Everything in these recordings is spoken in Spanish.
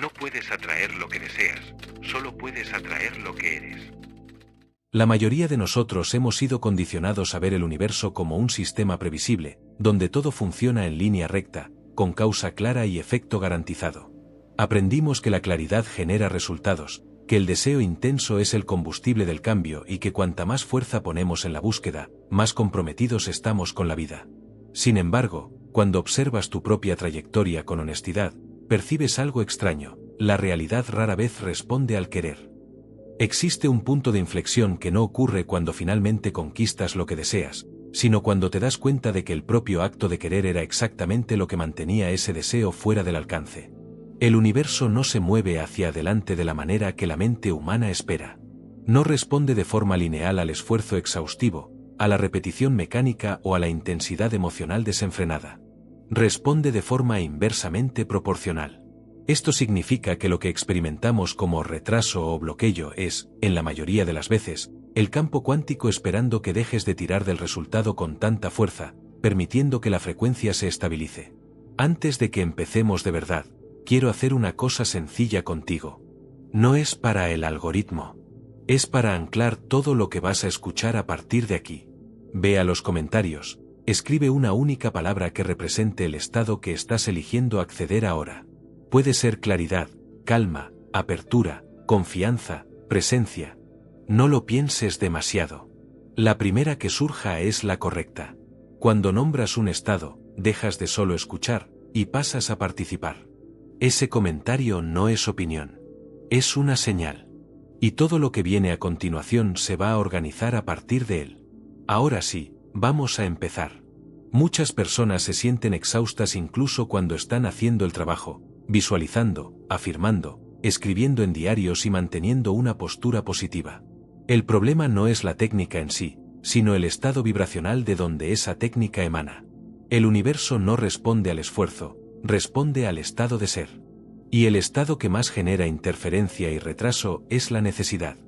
No puedes atraer lo que deseas, solo puedes atraer lo que eres. La mayoría de nosotros hemos sido condicionados a ver el universo como un sistema previsible, donde todo funciona en línea recta, con causa clara y efecto garantizado. Aprendimos que la claridad genera resultados, que el deseo intenso es el combustible del cambio y que cuanta más fuerza ponemos en la búsqueda, más comprometidos estamos con la vida. Sin embargo, cuando observas tu propia trayectoria con honestidad, percibes algo extraño: la realidad rara vez responde al querer. Existe un punto de inflexión que no ocurre cuando finalmente conquistas lo que deseas, sino cuando te das cuenta de que el propio acto de querer era exactamente lo que mantenía ese deseo fuera del alcance. El universo no se mueve hacia adelante de la manera que la mente humana espera. No responde de forma lineal al esfuerzo exhaustivo, a la repetición mecánica o a la intensidad emocional desenfrenada. Responde de forma inversamente proporcional. Esto significa que lo que experimentamos como retraso o bloqueo es, en la mayoría de las veces, el campo cuántico esperando que dejes de tirar del resultado con tanta fuerza, permitiendo que la frecuencia se estabilice. Antes de que empecemos de verdad, quiero hacer una cosa sencilla contigo. No es para el algoritmo. Es para anclar todo lo que vas a escuchar a partir de aquí. Ve a los comentarios, escribe una única palabra que represente el estado que estás eligiendo acceder ahora. Puede ser claridad, calma, apertura, confianza, presencia. No lo pienses demasiado. La primera que surja es la correcta. Cuando nombras un estado, dejas de solo escuchar y pasas a participar. Ese comentario no es opinión. Es una señal. Y todo lo que viene a continuación se va a organizar a partir de él. Ahora sí, vamos a empezar. Muchas personas se sienten exhaustas incluso cuando están haciendo el trabajo, visualizando, afirmando, escribiendo en diarios y manteniendo una postura positiva. El problema no es la técnica en sí, sino el estado vibracional de donde esa técnica emana. El universo no responde al esfuerzo, responde al estado de ser. Y el estado que más genera interferencia y retraso es la necesidad.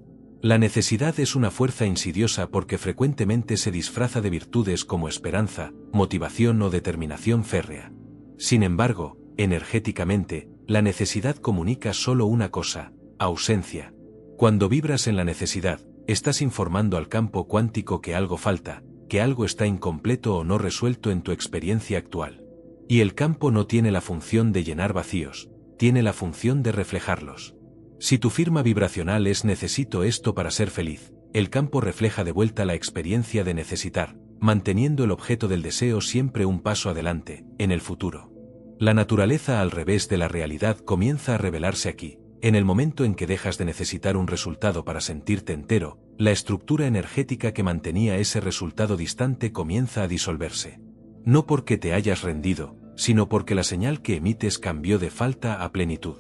La necesidad es una fuerza insidiosa porque frecuentemente se disfraza de virtudes como esperanza, motivación o determinación férrea. Sin embargo, energéticamente, la necesidad comunica solo una cosa: ausencia. Cuando vibras en la necesidad, estás informando al campo cuántico que algo falta, que algo está incompleto o no resuelto en tu experiencia actual. Y el campo no tiene la función de llenar vacíos, tiene la función de reflejarlos. Si tu firma vibracional es necesito esto para ser feliz, el campo refleja de vuelta la experiencia de necesitar, manteniendo el objeto del deseo siempre un paso adelante, en el futuro. La naturaleza al revés de la realidad comienza a revelarse aquí. En el momento en que dejas de necesitar un resultado para sentirte entero, la estructura energética que mantenía ese resultado distante comienza a disolverse. No porque te hayas rendido, sino porque la señal que emites cambió de falta a plenitud.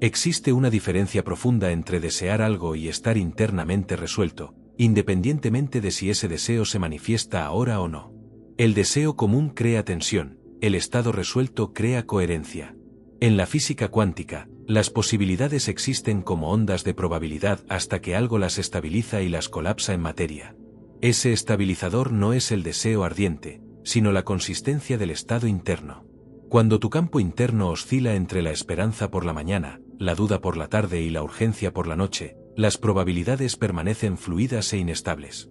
Existe una diferencia profunda entre desear algo y estar internamente resuelto, independientemente de si ese deseo se manifiesta ahora o no. El deseo común crea tensión, el estado resuelto crea coherencia. En la física cuántica, las posibilidades existen como ondas de probabilidad hasta que algo las estabiliza y las colapsa en materia. Ese estabilizador no es el deseo ardiente, sino la consistencia del estado interno. Cuando tu campo interno oscila entre la esperanza por la mañana, la duda por la tarde y la urgencia por la noche, las probabilidades permanecen fluidas e inestables.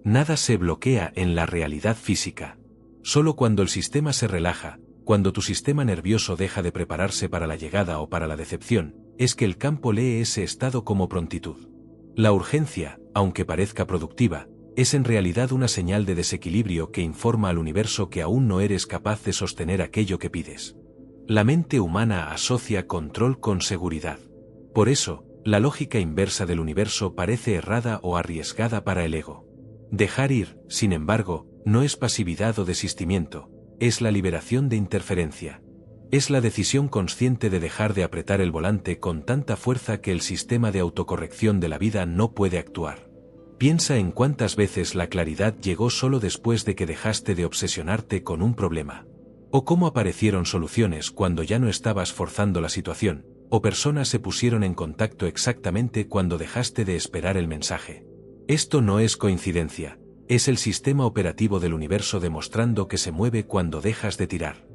Nada se bloquea en la realidad física. Solo cuando el sistema se relaja, cuando tu sistema nervioso deja de prepararse para la llegada o para la decepción, es que el campo lee ese estado como prontitud. La urgencia, aunque parezca productiva, es en realidad una señal de desequilibrio que informa al universo que aún no eres capaz de sostener aquello que pides. La mente humana asocia control con seguridad. Por eso, la lógica inversa del universo parece errada o arriesgada para el ego. Dejar ir, sin embargo, no es pasividad o desistimiento, es la liberación de interferencia. Es la decisión consciente de dejar de apretar el volante con tanta fuerza que el sistema de autocorrección de la vida no puede actuar. Piensa en cuántas veces la claridad llegó solo después de que dejaste de obsesionarte con un problema. O cómo aparecieron soluciones cuando ya no estabas forzando la situación, o personas se pusieron en contacto exactamente cuando dejaste de esperar el mensaje. Esto no es coincidencia, es el sistema operativo del universo demostrando que se mueve cuando dejas de tirar.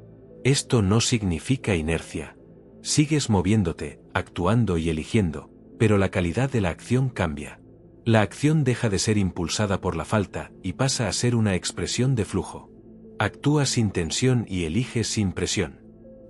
Esto no significa inercia. Sigues moviéndote, actuando y eligiendo, pero la calidad de la acción cambia. La acción deja de ser impulsada por la falta y pasa a ser una expresión de flujo. Actúas sin tensión y eliges sin presión.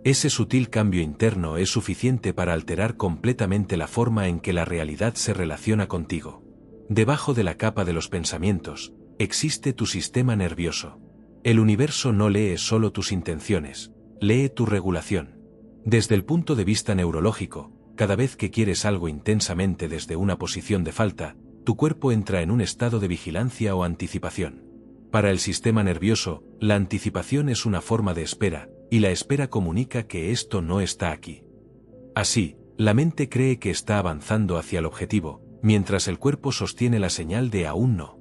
Ese sutil cambio interno es suficiente para alterar completamente la forma en que la realidad se relaciona contigo. Debajo de la capa de los pensamientos, existe tu sistema nervioso. El universo no lee solo tus intenciones, lee tu regulación. Desde el punto de vista neurológico, cada vez que quieres algo intensamente desde una posición de falta, tu cuerpo entra en un estado de vigilancia o anticipación. Para el sistema nervioso, la anticipación es una forma de espera, y la espera comunica que esto no está aquí. Así, la mente cree que está avanzando hacia el objetivo, mientras el cuerpo sostiene la señal de aún no.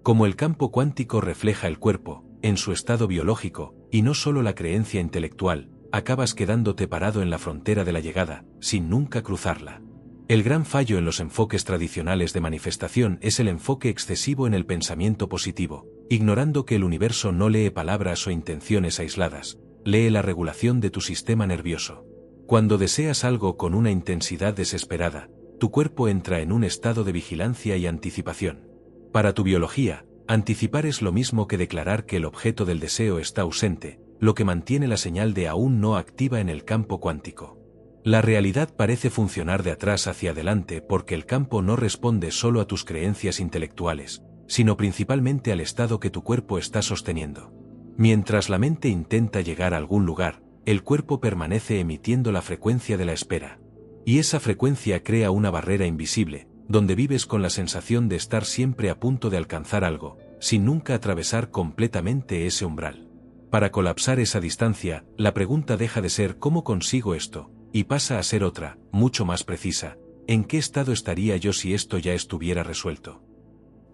Como el campo cuántico refleja el cuerpo, en su estado biológico, y no solo la creencia intelectual, acabas quedándote parado en la frontera de la llegada, sin nunca cruzarla. El gran fallo en los enfoques tradicionales de manifestación es el enfoque excesivo en el pensamiento positivo, ignorando que el universo no lee palabras o intenciones aisladas, lee la regulación de tu sistema nervioso. Cuando deseas algo con una intensidad desesperada, tu cuerpo entra en un estado de vigilancia y anticipación. Para tu biología, anticipar es lo mismo que declarar que el objeto del deseo está ausente, lo que mantiene la señal de aún no activa en el campo cuántico. La realidad parece funcionar de atrás hacia adelante porque el campo no responde solo a tus creencias intelectuales, sino principalmente al estado que tu cuerpo está sosteniendo. Mientras la mente intenta llegar a algún lugar, el cuerpo permanece emitiendo la frecuencia de la espera. Y esa frecuencia crea una barrera invisible, donde vives con la sensación de estar siempre a punto de alcanzar algo, sin nunca atravesar completamente ese umbral. Para colapsar esa distancia, la pregunta deja de ser ¿cómo consigo esto? Y pasa a ser otra, mucho más precisa, ¿en qué estado estaría yo si esto ya estuviera resuelto?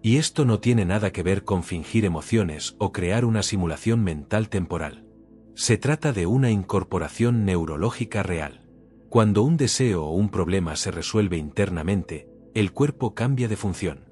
Y esto no tiene nada que ver con fingir emociones o crear una simulación mental temporal. Se trata de una incorporación neurológica real. Cuando un deseo o un problema se resuelve internamente, el cuerpo cambia de función.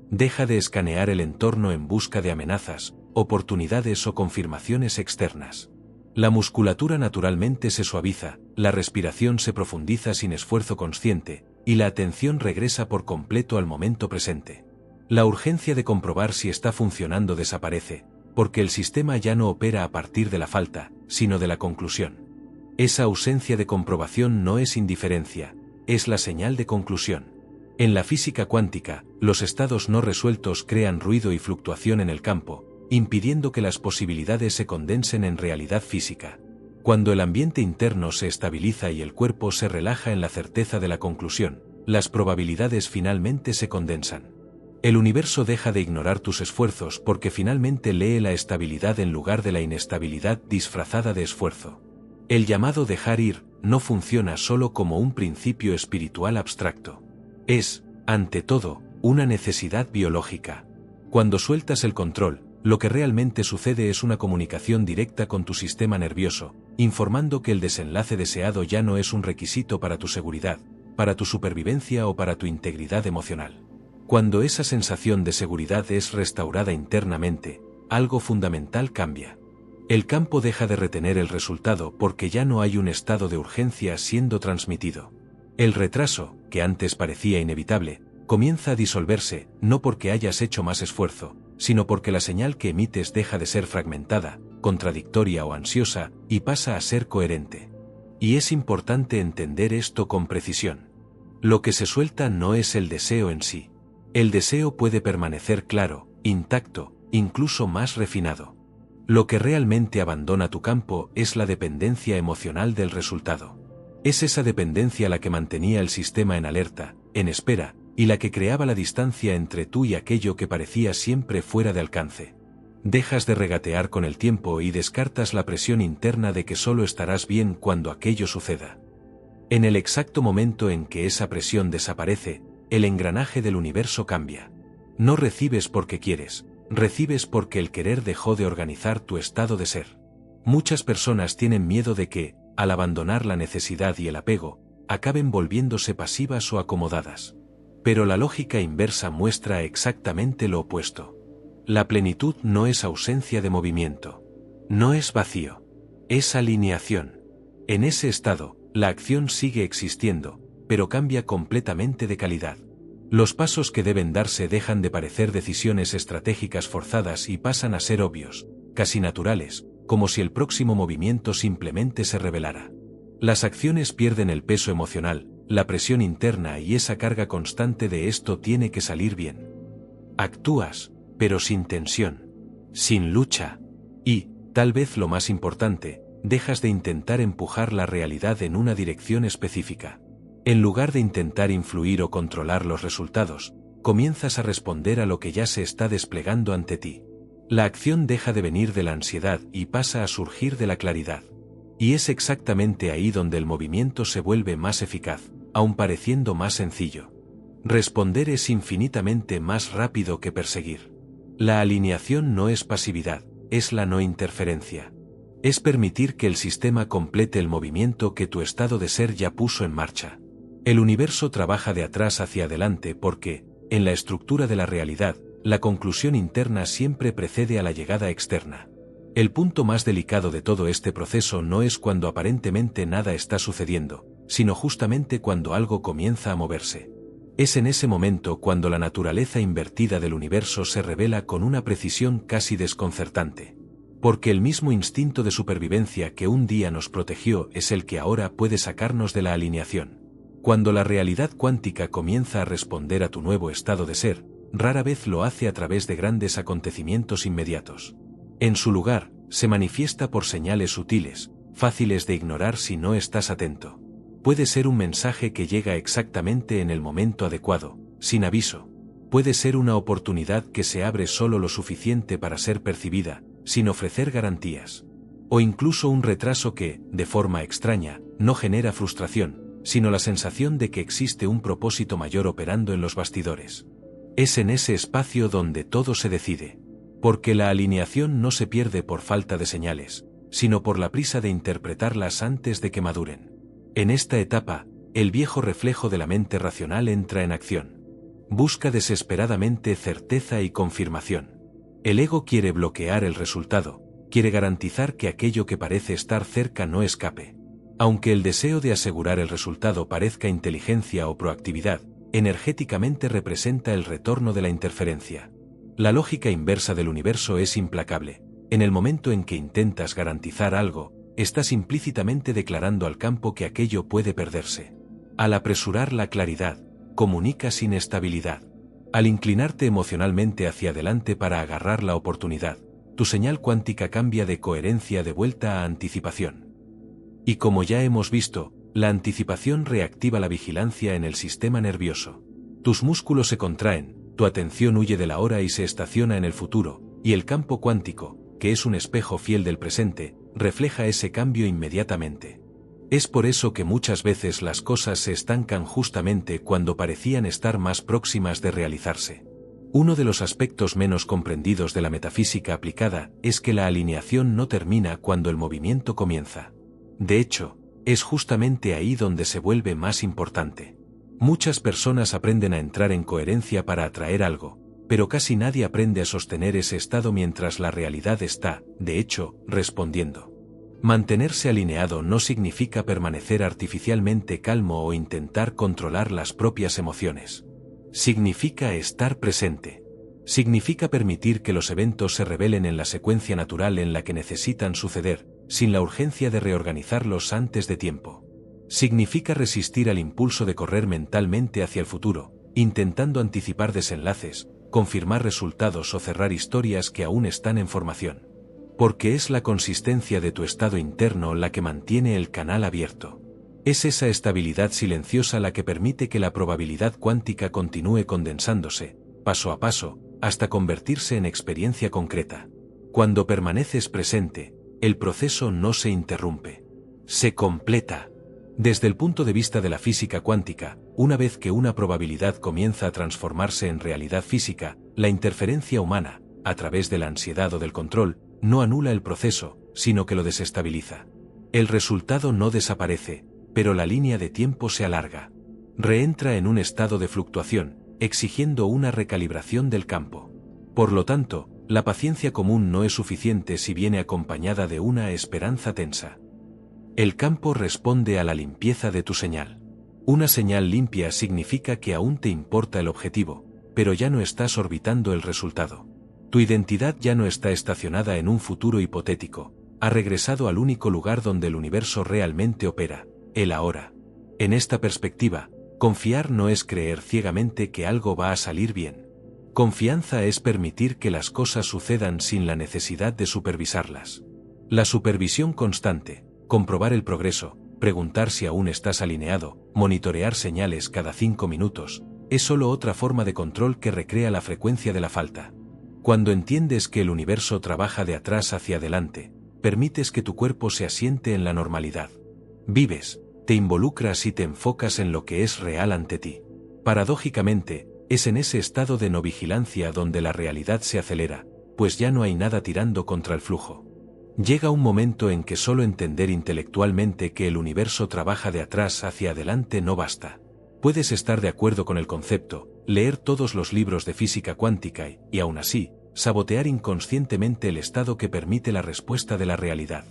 Deja de escanear el entorno en busca de amenazas, oportunidades o confirmaciones externas. La musculatura naturalmente se suaviza, la respiración se profundiza sin esfuerzo consciente, y la atención regresa por completo al momento presente. La urgencia de comprobar si está funcionando desaparece, porque el sistema ya no opera a partir de la falta, sino de la conclusión. Esa ausencia de comprobación no es indiferencia, es la señal de conclusión. En la física cuántica, los estados no resueltos crean ruido y fluctuación en el campo, impidiendo que las posibilidades se condensen en realidad física. Cuando el ambiente interno se estabiliza y el cuerpo se relaja en la certeza de la conclusión, las probabilidades finalmente se condensan. El universo deja de ignorar tus esfuerzos porque finalmente lee la estabilidad en lugar de la inestabilidad disfrazada de esfuerzo. El llamado dejar ir no funciona solo como un principio espiritual abstracto. Es, ante todo, una necesidad biológica. Cuando sueltas el control, lo que realmente sucede es una comunicación directa con tu sistema nervioso, informando que el desenlace deseado ya no es un requisito para tu seguridad, para tu supervivencia o para tu integridad emocional. Cuando esa sensación de seguridad es restaurada internamente, algo fundamental cambia. El campo deja de retener el resultado porque ya no hay un estado de urgencia siendo transmitido. El retraso, que antes parecía inevitable, comienza a disolverse, no porque hayas hecho más esfuerzo, sino porque la señal que emites deja de ser fragmentada, contradictoria o ansiosa, y pasa a ser coherente. Y es importante entender esto con precisión. Lo que se suelta no es el deseo en sí. El deseo puede permanecer claro, intacto, incluso más refinado. Lo que realmente abandona tu campo es la dependencia emocional del resultado. Es esa dependencia la que mantenía el sistema en alerta, en espera, y la que creaba la distancia entre tú y aquello que parecía siempre fuera de alcance. Dejas de regatear con el tiempo y descartas la presión interna de que solo estarás bien cuando aquello suceda. En el exacto momento en que esa presión desaparece, el engranaje del universo cambia. No recibes porque quieres, recibes porque el querer dejó de organizar tu estado de ser. Muchas personas tienen miedo de que, al abandonar la necesidad y el apego, acaben volviéndose pasivas o acomodadas. Pero la lógica inversa muestra exactamente lo opuesto. La plenitud no es ausencia de movimiento. No es vacío. Es alineación. En ese estado, la acción sigue existiendo, pero cambia completamente de calidad. Los pasos que deben darse dejan de parecer decisiones estratégicas forzadas y pasan a ser obvios, casi naturales, como si el próximo movimiento simplemente se revelara. Las acciones pierden el peso emocional, la presión interna y esa carga constante de esto tiene que salir bien. Actúas, pero sin tensión, sin lucha. Y, tal vez lo más importante, dejas de intentar empujar la realidad en una dirección específica. En lugar de intentar influir o controlar los resultados, comienzas a responder a lo que ya se está desplegando ante ti. La acción deja de venir de la ansiedad y pasa a surgir de la claridad. Y es exactamente ahí donde el movimiento se vuelve más eficaz, aun pareciendo más sencillo. Responder es infinitamente más rápido que perseguir. La alineación no es pasividad, es la no interferencia. Es permitir que el sistema complete el movimiento que tu estado de ser ya puso en marcha. El universo trabaja de atrás hacia adelante porque, en la estructura de la realidad, la conclusión interna siempre precede a la llegada externa. El punto más delicado de todo este proceso no es cuando aparentemente nada está sucediendo, sino justamente cuando algo comienza a moverse. Es en ese momento cuando la naturaleza invertida del universo se revela con una precisión casi desconcertante. Porque el mismo instinto de supervivencia que un día nos protegió es el que ahora puede sacarnos de la alineación. Cuando la realidad cuántica comienza a responder a tu nuevo estado de ser, rara vez lo hace a través de grandes acontecimientos inmediatos. En su lugar, se manifiesta por señales sutiles, fáciles de ignorar si no estás atento. Puede ser un mensaje que llega exactamente en el momento adecuado, sin aviso. Puede ser una oportunidad que se abre solo lo suficiente para ser percibida, sin ofrecer garantías. O incluso un retraso que, de forma extraña, no genera frustración, sino la sensación de que existe un propósito mayor operando en los bastidores. Es en ese espacio donde todo se decide. Porque la alineación no se pierde por falta de señales, sino por la prisa de interpretarlas antes de que maduren. En esta etapa, el viejo reflejo de la mente racional entra en acción. Busca desesperadamente certeza y confirmación. El ego quiere bloquear el resultado, quiere garantizar que aquello que parece estar cerca no escape. Aunque el deseo de asegurar el resultado parezca inteligencia o proactividad, energéticamente representa el retorno de la interferencia. La lógica inversa del universo es implacable. En el momento en que intentas garantizar algo, estás implícitamente declarando al campo que aquello puede perderse. Al apresurar la claridad, comunicas inestabilidad. Al inclinarte emocionalmente hacia adelante para agarrar la oportunidad, tu señal cuántica cambia de coherencia de vuelta a anticipación. Y como ya hemos visto, la anticipación reactiva la vigilancia en el sistema nervioso. Tus músculos se contraen, tu atención huye de la hora y se estaciona en el futuro, y el campo cuántico, que es un espejo fiel del presente, refleja ese cambio inmediatamente. Es por eso que muchas veces las cosas se estancan justamente cuando parecían estar más próximas de realizarse. Uno de los aspectos menos comprendidos de la metafísica aplicada es que la alineación no termina cuando el movimiento comienza. De hecho, es justamente ahí donde se vuelve más importante. Muchas personas aprenden a entrar en coherencia para atraer algo, pero casi nadie aprende a sostener ese estado mientras la realidad está, de hecho, respondiendo. Mantenerse alineado no significa permanecer artificialmente calmo o intentar controlar las propias emociones. Significa estar presente. Significa permitir que los eventos se revelen en la secuencia natural en la que necesitan suceder, sin la urgencia de reorganizarlos antes de tiempo. Significa resistir al impulso de correr mentalmente hacia el futuro, intentando anticipar desenlaces, confirmar resultados o cerrar historias que aún están en formación. Porque es la consistencia de tu estado interno la que mantiene el canal abierto. Es esa estabilidad silenciosa la que permite que la probabilidad cuántica continúe condensándose, paso a paso, hasta convertirse en experiencia concreta. Cuando permaneces presente, el proceso no se interrumpe. Se completa. Desde el punto de vista de la física cuántica, una vez que una probabilidad comienza a transformarse en realidad física, la interferencia humana, a través de la ansiedad o del control, no anula el proceso, sino que lo desestabiliza. El resultado no desaparece, pero la línea de tiempo se alarga. Reentra en un estado de fluctuación, exigiendo una recalibración del campo. Por lo tanto, la paciencia común no es suficiente si viene acompañada de una esperanza tensa. El campo responde a la limpieza de tu señal. Una señal limpia significa que aún te importa el objetivo, pero ya no estás orbitando el resultado. Tu identidad ya no está estacionada en un futuro hipotético, ha regresado al único lugar donde el universo realmente opera, el ahora. En esta perspectiva, confiar no es creer ciegamente que algo va a salir bien. Confianza es permitir que las cosas sucedan sin la necesidad de supervisarlas. La supervisión constante, comprobar el progreso, preguntar si aún estás alineado, monitorear señales cada 5 minutos, es solo otra forma de control que recrea la frecuencia de la falta. Cuando entiendes que el universo trabaja de atrás hacia adelante, permites que tu cuerpo se asiente en la normalidad. Vives, te involucras y te enfocas en lo que es real ante ti. Paradójicamente, es en ese estado de no vigilancia donde la realidad se acelera, pues ya no hay nada tirando contra el flujo. Llega un momento en que solo entender intelectualmente que el universo trabaja de atrás hacia adelante no basta. Puedes estar de acuerdo con el concepto, leer todos los libros de física cuántica y aún así, sabotear inconscientemente el estado que permite la respuesta de la realidad.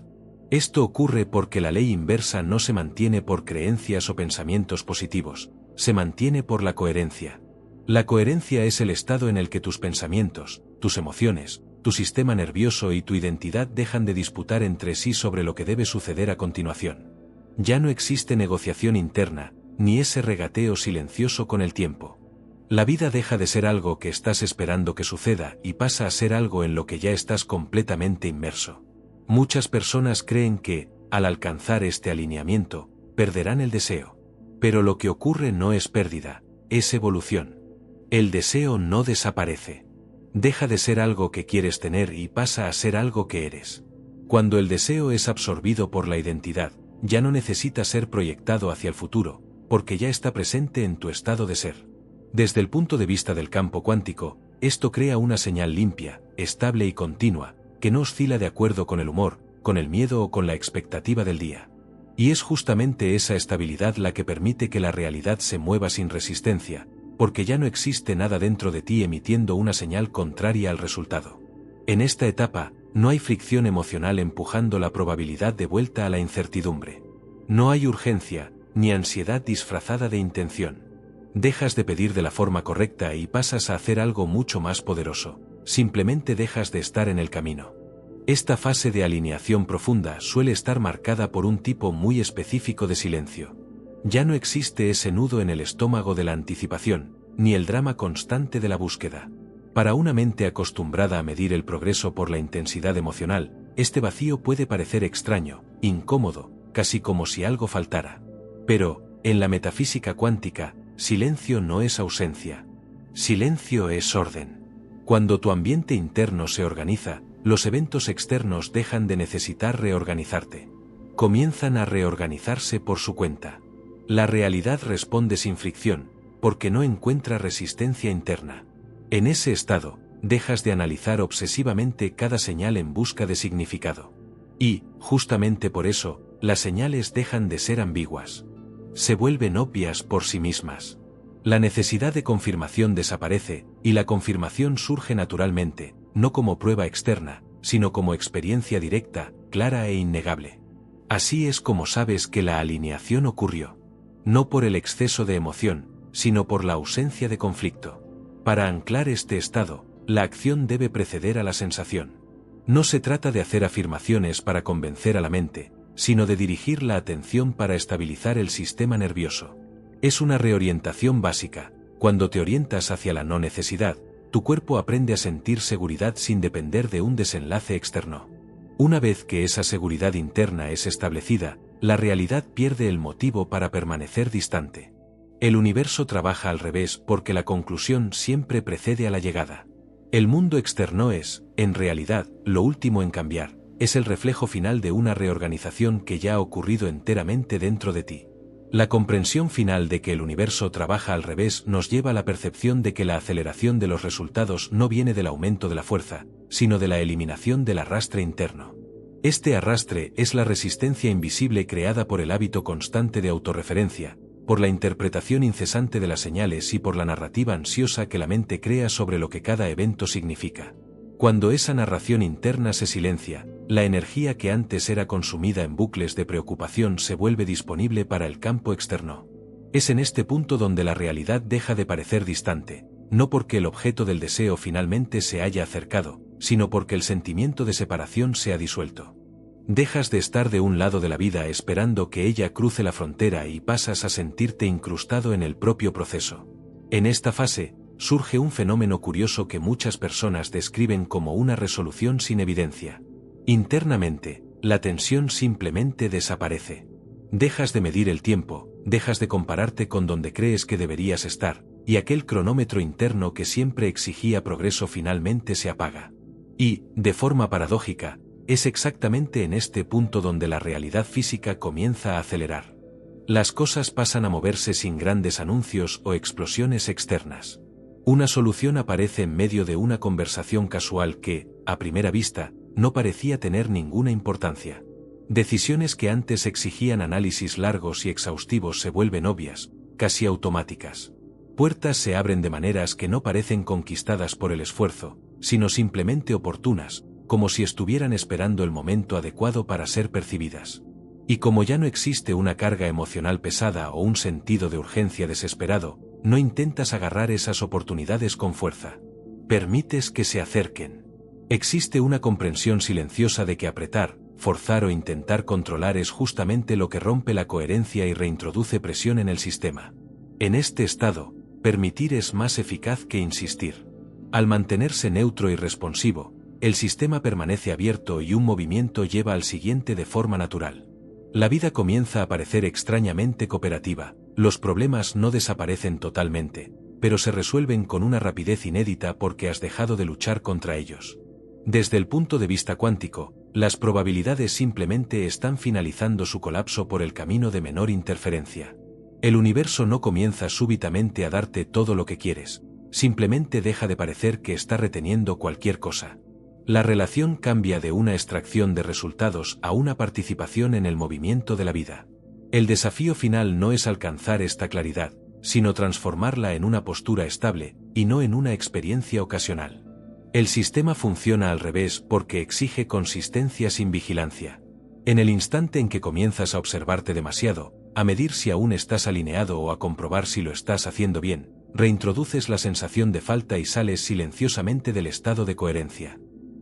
Esto ocurre porque la ley inversa no se mantiene por creencias o pensamientos positivos, se mantiene por la coherencia. La coherencia es el estado en el que tus pensamientos, tus emociones, tu sistema nervioso y tu identidad dejan de disputar entre sí sobre lo que debe suceder a continuación. Ya no existe negociación interna, ni ese regateo silencioso con el tiempo. La vida deja de ser algo que estás esperando que suceda y pasa a ser algo en lo que ya estás completamente inmerso. Muchas personas creen que, al alcanzar este alineamiento, perderán el deseo. Pero lo que ocurre no es pérdida, es evolución. El deseo no desaparece. Deja de ser algo que quieres tener y pasa a ser algo que eres. Cuando el deseo es absorbido por la identidad, ya no necesita ser proyectado hacia el futuro, porque ya está presente en tu estado de ser. Desde el punto de vista del campo cuántico, esto crea una señal limpia, estable y continua, que no oscila de acuerdo con el humor, con el miedo o con la expectativa del día. Y es justamente esa estabilidad la que permite que la realidad se mueva sin resistencia, porque ya no existe nada dentro de ti emitiendo una señal contraria al resultado. En esta etapa, no hay fricción emocional empujando la probabilidad de vuelta a la incertidumbre. No hay urgencia, ni ansiedad disfrazada de intención. Dejas de pedir de la forma correcta y pasas a hacer algo mucho más poderoso, simplemente dejas de estar en el camino. Esta fase de alineación profunda suele estar marcada por un tipo muy específico de silencio. Ya no existe ese nudo en el estómago de la anticipación, ni el drama constante de la búsqueda. Para una mente acostumbrada a medir el progreso por la intensidad emocional, este vacío puede parecer extraño, incómodo, casi como si algo faltara. Pero, en la metafísica cuántica, silencio no es ausencia. Silencio es orden. Cuando tu ambiente interno se organiza, los eventos externos dejan de necesitar reorganizarte. Comienzan a reorganizarse por su cuenta. La realidad responde sin fricción, porque no encuentra resistencia interna. En ese estado, dejas de analizar obsesivamente cada señal en busca de significado. Y, justamente por eso, las señales dejan de ser ambiguas. Se vuelven obvias por sí mismas. La necesidad de confirmación desaparece, y la confirmación surge naturalmente, no como prueba externa, sino como experiencia directa, clara e innegable. Así es como sabes que la alineación ocurrió. No por el exceso de emoción, sino por la ausencia de conflicto. Para anclar este estado, la acción debe preceder a la sensación. No se trata de hacer afirmaciones para convencer a la mente, sino de dirigir la atención para estabilizar el sistema nervioso. Es una reorientación básica. Cuando te orientas hacia la no necesidad, tu cuerpo aprende a sentir seguridad sin depender de un desenlace externo. Una vez que esa seguridad interna es establecida, la realidad pierde el motivo para permanecer distante. El universo trabaja al revés porque la conclusión siempre precede a la llegada. El mundo externo es, en realidad, lo último en cambiar, es el reflejo final de una reorganización que ya ha ocurrido enteramente dentro de ti. La comprensión final de que el universo trabaja al revés nos lleva a la percepción de que la aceleración de los resultados no viene del aumento de la fuerza, sino de la eliminación del arrastre interno. Este arrastre es la resistencia invisible creada por el hábito constante de autorreferencia, por la interpretación incesante de las señales y por la narrativa ansiosa que la mente crea sobre lo que cada evento significa. Cuando esa narración interna se silencia, La energía que antes era consumida en bucles de preocupación se vuelve disponible para el campo externo. Es en este punto donde la realidad deja de parecer distante, no porque el objeto del deseo finalmente se haya acercado, sino porque el sentimiento de separación se ha disuelto. Dejas de estar de un lado de la vida esperando que ella cruce la frontera y pasas a sentirte incrustado en el propio proceso. En esta fase, surge un fenómeno curioso que muchas personas describen como una resolución sin evidencia. Internamente, la tensión simplemente desaparece. Dejas de medir el tiempo, dejas de compararte con donde crees que deberías estar, y aquel cronómetro interno que siempre exigía progreso finalmente se apaga. Y, de forma paradójica, es exactamente en este punto donde la realidad física comienza a acelerar. Las cosas pasan a moverse sin grandes anuncios o explosiones externas. Una solución aparece en medio de una conversación casual que, a primera vista, no parecía tener ninguna importancia. Decisiones que antes exigían análisis largos y exhaustivos se vuelven obvias, casi automáticas. Puertas se abren de maneras que no parecen conquistadas por el esfuerzo, sino simplemente oportunas, como si estuvieran esperando el momento adecuado para ser percibidas. Y como ya no existe una carga emocional pesada o un sentido de urgencia desesperado, no intentas agarrar esas oportunidades con fuerza. Permites que se acerquen. Existe una comprensión silenciosa de que apretar, forzar o intentar controlar es justamente lo que rompe la coherencia y reintroduce presión en el sistema. En este estado, permitir es más eficaz que insistir. Al mantenerse neutro y responsivo, el sistema permanece abierto y un movimiento lleva al siguiente de forma natural. La vida comienza a parecer extrañamente cooperativa, los problemas no desaparecen totalmente, pero se resuelven con una rapidez inédita porque has dejado de luchar contra ellos. Desde el punto de vista cuántico, las probabilidades simplemente están finalizando su colapso por el camino de menor interferencia. El universo no comienza súbitamente a darte todo lo que quieres, simplemente deja de parecer que está reteniendo cualquier cosa. La relación cambia de una extracción de resultados a una participación en el movimiento de la vida. El desafío final no es alcanzar esta claridad, sino transformarla en una postura estable, y no en una experiencia ocasional. El sistema funciona al revés porque exige consistencia sin vigilancia. En el instante en que comienzas a observarte demasiado, a medir si aún estás alineado o a comprobar si lo estás haciendo bien, reintroduces la sensación de falta y sales silenciosamente del estado de coherencia.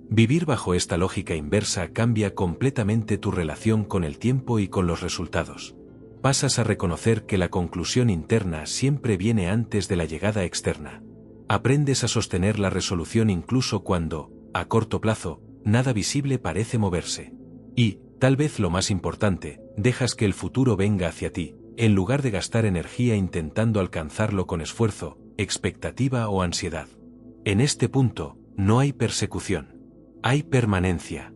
Vivir bajo esta lógica inversa cambia completamente tu relación con el tiempo y con los resultados. Pasas a reconocer que la conclusión interna siempre viene antes de la llegada externa. Aprendes a sostener la resolución incluso cuando, a corto plazo, nada visible parece moverse. Y, tal vez lo más importante, dejas que el futuro venga hacia ti, en lugar de gastar energía intentando alcanzarlo con esfuerzo, expectativa o ansiedad. En este punto, no hay persecución. Hay permanencia.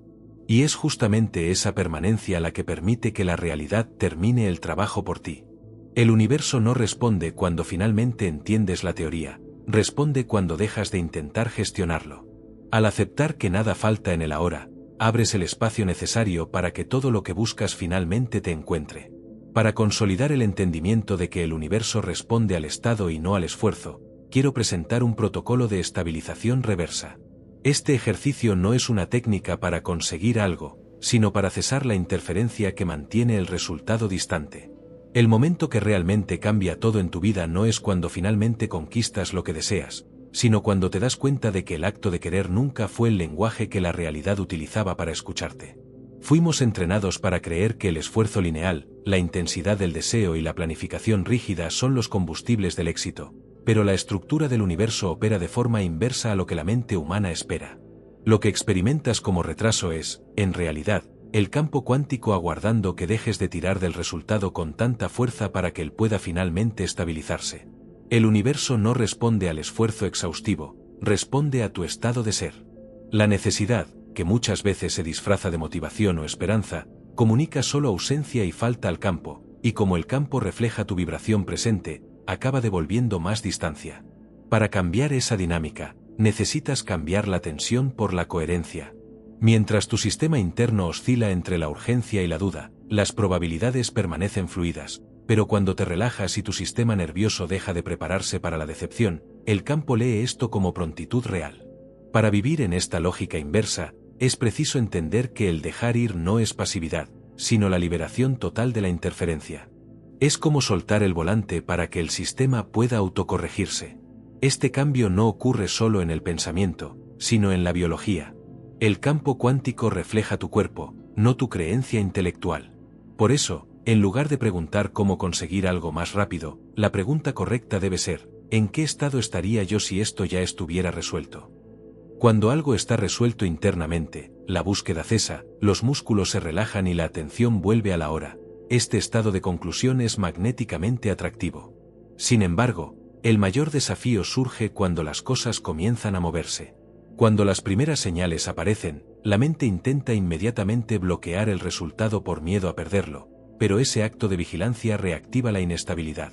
Y es justamente esa permanencia la que permite que la realidad termine el trabajo por ti. El universo no responde cuando finalmente entiendes la teoría, responde cuando dejas de intentar gestionarlo. Al aceptar que nada falta en el ahora, abres el espacio necesario para que todo lo que buscas finalmente te encuentre. Para consolidar el entendimiento de que el universo responde al estado y no al esfuerzo, quiero presentar un protocolo de estabilización reversa. Este ejercicio no es una técnica para conseguir algo, sino para cesar la interferencia que mantiene el resultado distante. El momento que realmente cambia todo en tu vida no es cuando finalmente conquistas lo que deseas, sino cuando te das cuenta de que el acto de querer nunca fue el lenguaje que la realidad utilizaba para escucharte. Fuimos entrenados para creer que el esfuerzo lineal, la intensidad del deseo y la planificación rígida son los combustibles del éxito, pero la estructura del universo opera de forma inversa a lo que la mente humana espera. Lo que experimentas como retraso es, en realidad, el campo cuántico aguardando que dejes de tirar del resultado con tanta fuerza para que él pueda finalmente estabilizarse. El universo no responde al esfuerzo exhaustivo, responde a tu estado de ser. La necesidad, que muchas veces se disfraza de motivación o esperanza, comunica solo ausencia y falta al campo, y como el campo refleja tu vibración presente, acaba devolviendo más distancia. Para cambiar esa dinámica, necesitas cambiar la tensión por la coherencia. Mientras tu sistema interno oscila entre la urgencia y la duda, las probabilidades permanecen fluidas, pero cuando te relajas y tu sistema nervioso deja de prepararse para la decepción, el campo lee esto como prontitud real. Para vivir en esta lógica inversa, es preciso entender que el dejar ir no es pasividad, sino la liberación total de la interferencia. Es como soltar el volante para que el sistema pueda autocorregirse. Este cambio no ocurre solo en el pensamiento, sino en la biología. El campo cuántico refleja tu cuerpo, no tu creencia intelectual. Por eso, en lugar de preguntar cómo conseguir algo más rápido, la pregunta correcta debe ser, ¿en qué estado estaría yo si esto ya estuviera resuelto? Cuando algo está resuelto internamente, la búsqueda cesa, los músculos se relajan y la atención vuelve a la hora. Este estado de conclusión es magnéticamente atractivo. Sin embargo, el mayor desafío surge cuando las cosas comienzan a moverse. Cuando las primeras señales aparecen, la mente intenta inmediatamente bloquear el resultado por miedo a perderlo, pero ese acto de vigilancia reactiva la inestabilidad.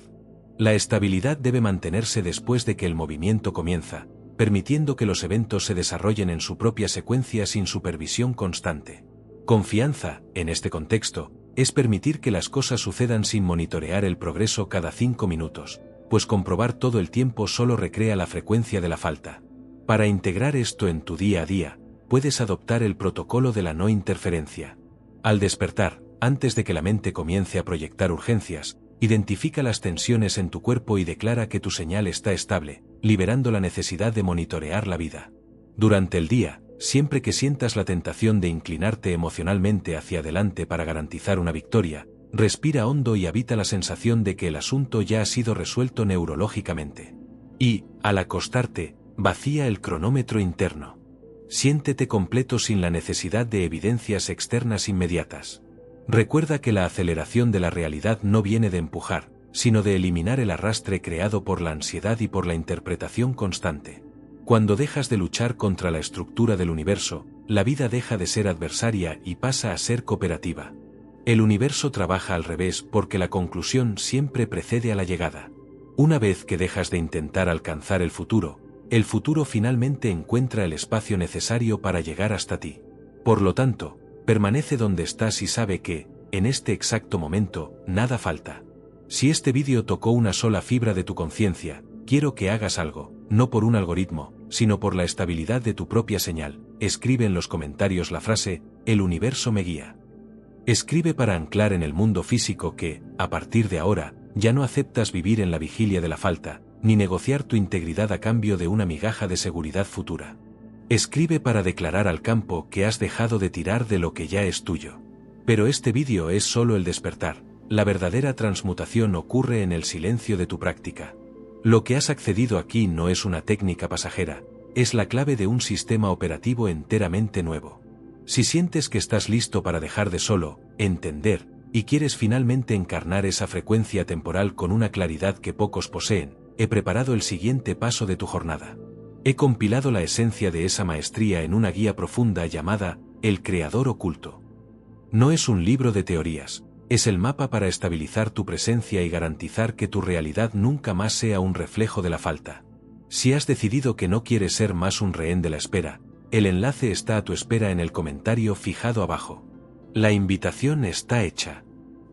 La estabilidad debe mantenerse después de que el movimiento comienza, permitiendo que los eventos se desarrollen en su propia secuencia sin supervisión constante. Confianza, en este contexto, es permitir que las cosas sucedan sin monitorear el progreso cada 5 minutos, pues comprobar todo el tiempo solo recrea la frecuencia de la falta. Para integrar esto en tu día a día, puedes adoptar el protocolo de la no interferencia. Al despertar, antes de que la mente comience a proyectar urgencias, identifica las tensiones en tu cuerpo y declara que tu señal está estable, liberando la necesidad de monitorear la vida. Durante el día, siempre que sientas la tentación de inclinarte emocionalmente hacia adelante para garantizar una victoria, respira hondo y habita la sensación de que el asunto ya ha sido resuelto neurológicamente. Y, al acostarte, vacía el cronómetro interno. Siéntete completo sin la necesidad de evidencias externas inmediatas. Recuerda que la aceleración de la realidad no viene de empujar, sino de eliminar el arrastre creado por la ansiedad y por la interpretación constante. Cuando dejas de luchar contra la estructura del universo, la vida deja de ser adversaria y pasa a ser cooperativa. El universo trabaja al revés porque la conclusión siempre precede a la llegada. Una vez que dejas de intentar alcanzar el futuro finalmente encuentra el espacio necesario para llegar hasta ti. Por lo tanto, permanece donde estás y sabe que, en este exacto momento, nada falta. Si este vídeo tocó una sola fibra de tu conciencia, quiero que hagas algo, no por un algoritmo, sino por la estabilidad de tu propia señal. Escribe en los comentarios la frase, el universo me guía. Escribe para anclar en el mundo físico que, a partir de ahora, ya no aceptas vivir en la vigilia de la falta, ni negociar tu integridad a cambio de una migaja de seguridad futura. Escribe para declarar al campo que has dejado de tirar de lo que ya es tuyo. Pero este vídeo es solo el despertar. La verdadera transmutación ocurre en el silencio de tu práctica. Lo que has accedido aquí no es una técnica pasajera, es la clave de un sistema operativo enteramente nuevo. Si sientes que estás listo para dejar de solo entender y quieres finalmente encarnar esa frecuencia temporal con una claridad que pocos poseen, he preparado el siguiente paso de tu jornada. He compilado la esencia de esa maestría en una guía profunda llamada El Creador Oculto. No es un libro de teorías, es el mapa para estabilizar tu presencia y garantizar que tu realidad nunca más sea un reflejo de la falta. Si has decidido que no quieres ser más un rehén de la espera, el enlace está a tu espera en el comentario fijado abajo. La invitación está hecha.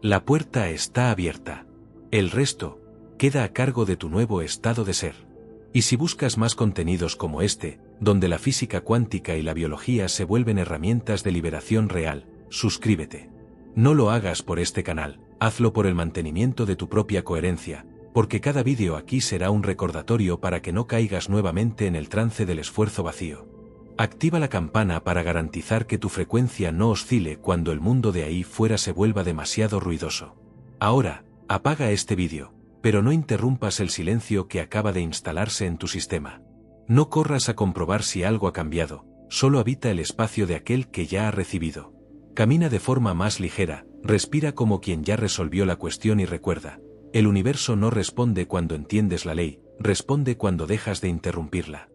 La puerta está abierta. El resto queda a cargo de tu nuevo estado de ser. Y si buscas más contenidos como este, donde la física cuántica y la biología se vuelven herramientas de liberación real, suscríbete. No lo hagas por este canal, hazlo por el mantenimiento de tu propia coherencia, porque cada vídeo aquí será un recordatorio para que no caigas nuevamente en el trance del esfuerzo vacío. Activa la campana para garantizar que tu frecuencia no oscile cuando el mundo de ahí fuera se vuelva demasiado ruidoso. Ahora, apaga este vídeo, pero no interrumpas el silencio que acaba de instalarse en tu sistema. No corras a comprobar si algo ha cambiado, solo habita el espacio de aquel que ya ha recibido. Camina de forma más ligera, respira como quien ya resolvió la cuestión y recuerda, el universo no responde cuando entiendes la ley, responde cuando dejas de interrumpirla.